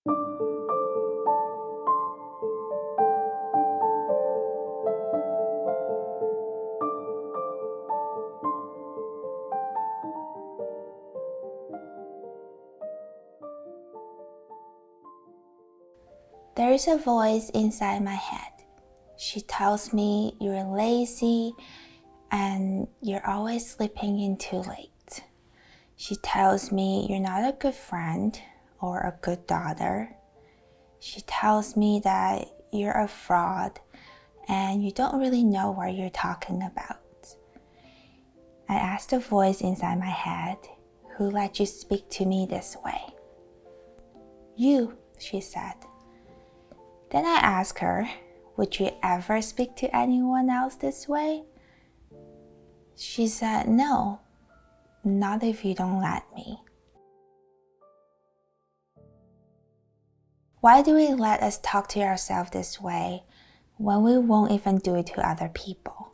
There is a voice inside my head. She tells me you're lazy and you're always sleeping in too late. She tells me you're not a good friend or a good daughter. She tells me that you're a fraud and you don't really know what you're talking about. I asked the voice inside my head, who let you speak to me this way? You, she said. Then I asked her, would you ever speak to anyone else this way? She said, no, not if you don't let me. Why do we let us talk to ourselves this way when we won't even do it to other people?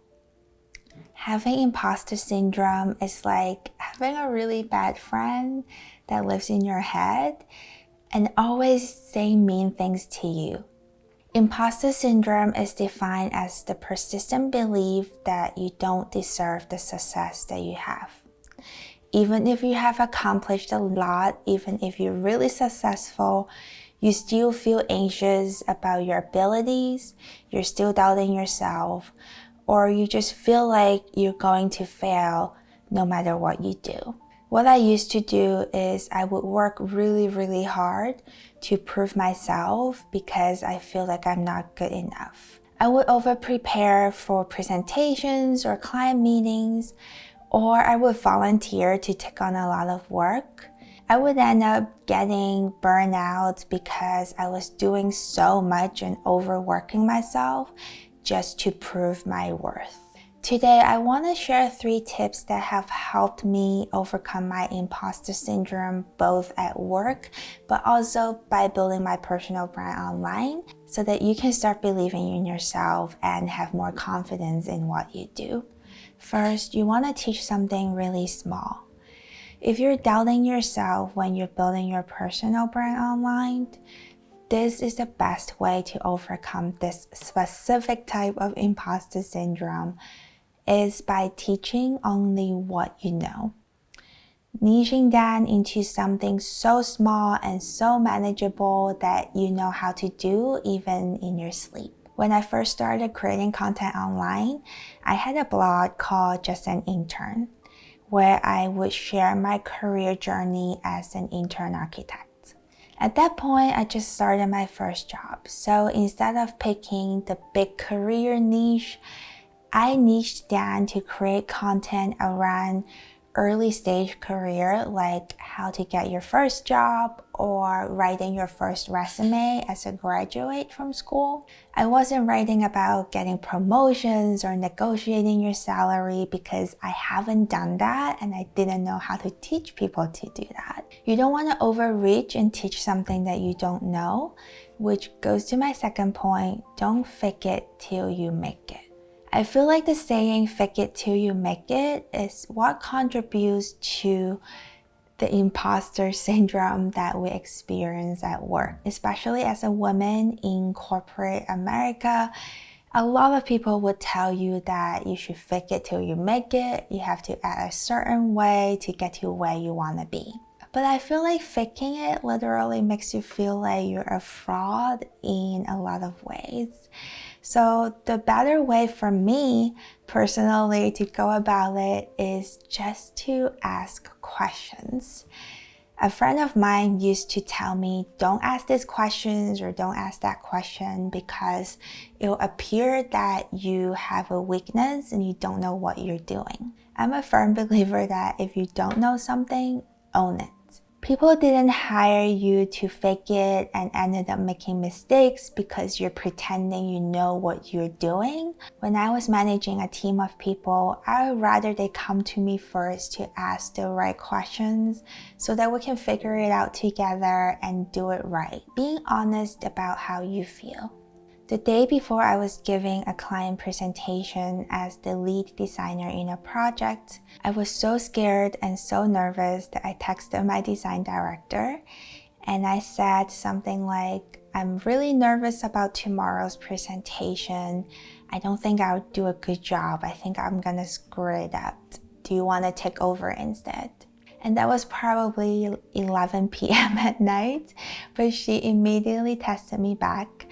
Having imposter syndrome is like having a really bad friend that lives in your head and always saying mean things to you. Imposter syndrome is defined as the persistent belief that you don't deserve the success that you have. Even if you have accomplished a lot, even if you're really successful, you still feel anxious about your abilities, you're still doubting yourself, or you just feel like you're going to fail no matter what you do. What I used to do is I would work really, really hard to prove myself because I feel like I'm not good enough. I would over-prepare for presentations or client meetings, or I would volunteer to take on a lot of work. I would end up getting burnout because I was doing so much and overworking myself just to prove my worth. Today, I want to share 3 tips that have helped me overcome my imposter syndrome both at work, but also by building my personal brand online so that you can start believing in yourself and have more confidence in what you do. First, you want to teach something really small. If you're doubting yourself when you're building your personal brand online, this is the best way to overcome this specific type of imposter syndrome is by teaching only what you know. Niching down into something so small and so manageable that you know how to do even in your sleep. When I first started creating content online, I had a blog called Just an Intern, where I would share my career journey as an intern architect. At that point, I just started my first job. So instead of picking the big career niche, I niched down to create content around early stage career, like how to get your first job or writing your first resume as a graduate from school. I wasn't writing about getting promotions or negotiating your salary because I haven't done that and I didn't know how to teach people to do that. You don't want to overreach and teach something that you don't know, which goes to my second point, don't fake it till you make it. I feel like the saying fake it till you make it is what contributes to the imposter syndrome that we experience at work. Especially as a woman in corporate America, a lot of people would tell you that you should fake it till you make it. You have to act a certain way to get to where you want to be. But I feel like faking it literally makes you feel like you're a fraud in a lot of ways. So the better way for me personally to go about it is just to ask questions. A friend of mine used to tell me, don't ask these questions or don't ask that question because it will appear that you have a weakness and you don't know what you're doing. I'm a firm believer that if you don't know something, own it. People didn't hire you to fake it and ended up making mistakes because you're pretending you know what you're doing. When I was managing a team of people, I would rather they come to me first to ask the right questions so that we can figure it out together and do it right. Being honest about how you feel. The day before I was giving a client presentation as the lead designer in a project, I was so scared and so nervous that I texted my design director And I said something like, I'm really nervous about tomorrow's presentation. I don't think I'll do a good job. I think I'm gonna screw it up. Do you want to take over instead? And that was probably 11 p.m. at night, but she immediately texted me back.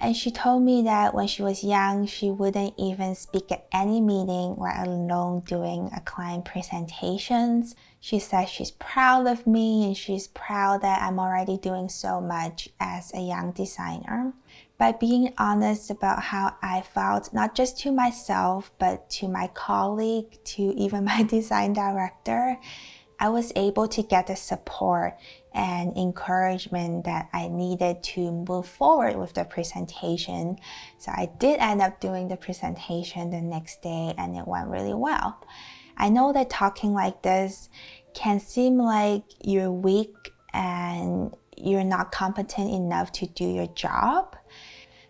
And she told me that when she was young, she wouldn't even speak at any meeting, let alone doing a client presentations. She said she's proud of me and she's proud that I'm already doing so much as a young designer. By being honest about how I felt, not just to myself, but to my colleague, to even my design director, I was able to get the support and encouragement that I needed to move forward with the presentation. So I did end up doing the presentation the next day and it went really well. I know that talking like this can seem like you're weak and you're not competent enough to do your job.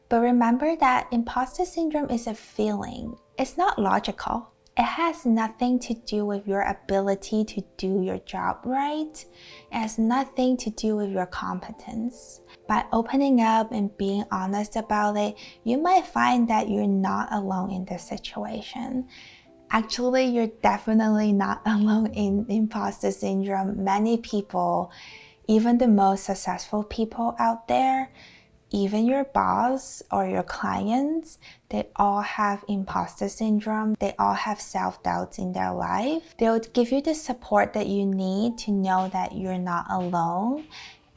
But remember that imposter syndrome is a feeling. It's not logical. It has nothing to do with your ability to do your job right. It has nothing to do with your competence. By opening up and being honest about it, you might find that you're not alone in this situation. Actually, you're definitely not alone in imposter syndrome. Many people, even the most successful people out there, even your boss or your clients, they all have imposter syndrome. They all have self-doubts in their life. They'll give you the support that you need to know that you're not alone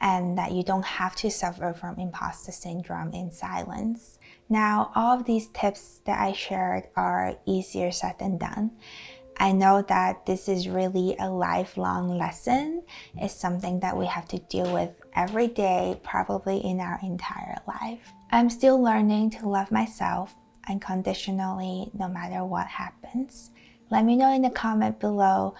and that you don't have to suffer from imposter syndrome in silence. Now, all of these tips that I shared are easier said than done. I know that this is really a lifelong lesson. It's something that we have to deal with every day, probably in our entire life. I'm still learning to love myself unconditionally no matter what happens. Let me know in the comment below,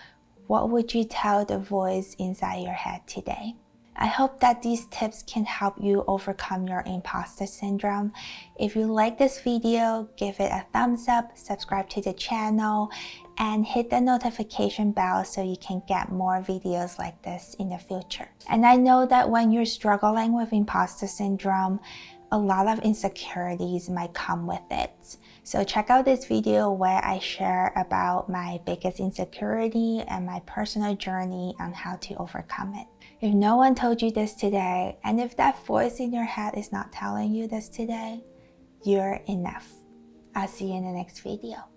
what would you tell the voice inside your head today? I hope that these tips can help you overcome your imposter syndrome. If you like this video, give it a thumbs up, subscribe to the channel, and hit the notification bell so you can get more videos like this in the future. And I know that when you're struggling with imposter syndrome, a lot of insecurities might come with it. So check out this video where I share about my biggest insecurity and my personal journey on how to overcome it. If no one told you this today, and if that voice in your head is not telling you this today, you're enough. I'll see you in the next video.